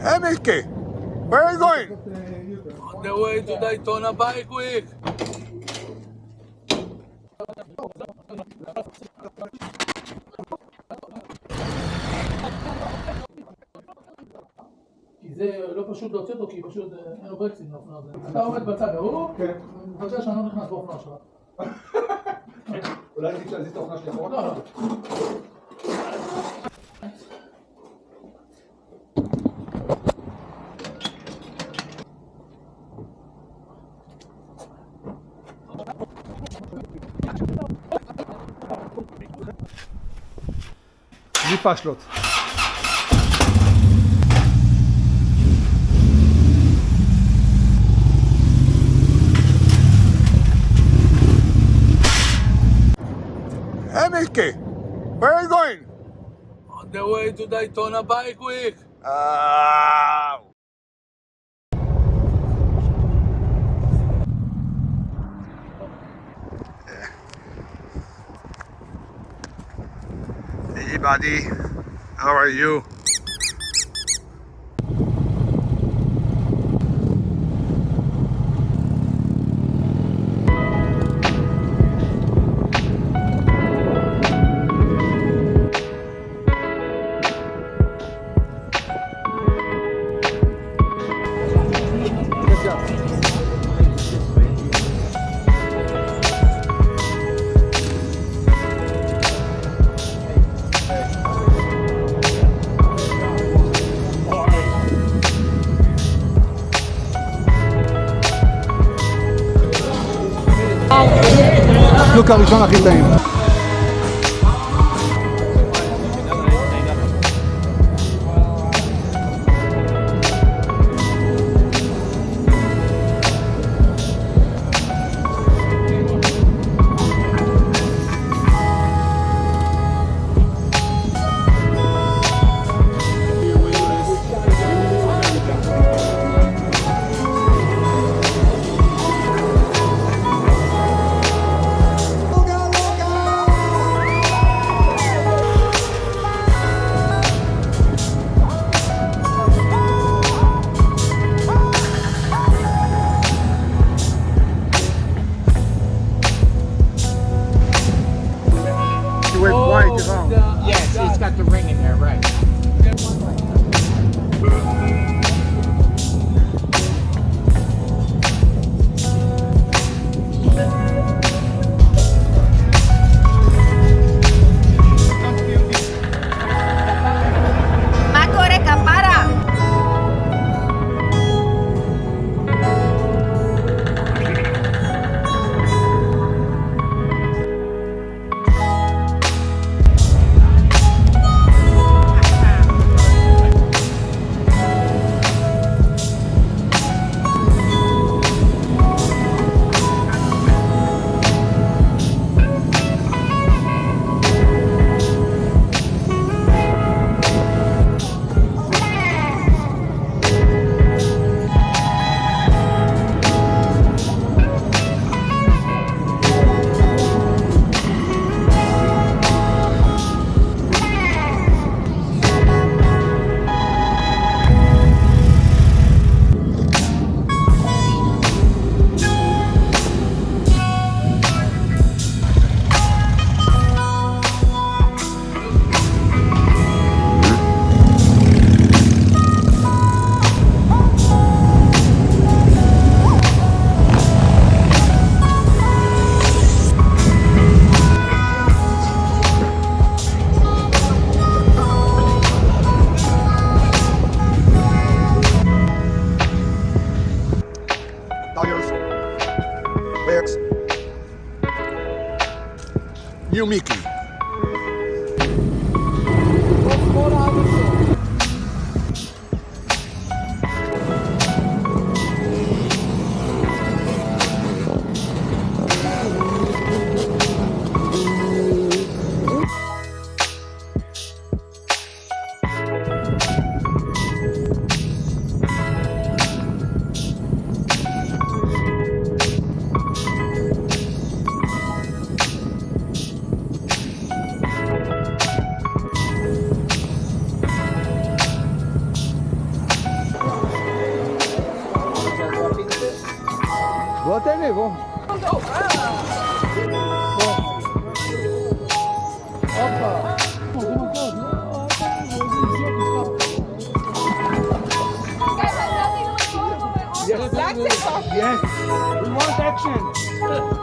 Hey Miky, where are you going? On the way to Daytona Bikeweek. כי זה לא פשוט להוציא אותו, כי פשוט אין לו ברקסים לאופנוע הזה. אתה עומד בצד ההוא, ומוודא שאני לא נכנס באופנוע שלך. אולי תגיד להזיז את האופנוע שלי אחורה? לא, לא. בלי פשלות. Hey Miky, where are you going? On the way to Daytona Bikeweek. Hey buddy, how are you? לוק הראשון הכי טעים. Yes, it's got the ring in there, right. Where's new Miky? הנה, בוא. Yes. Yes. We want action.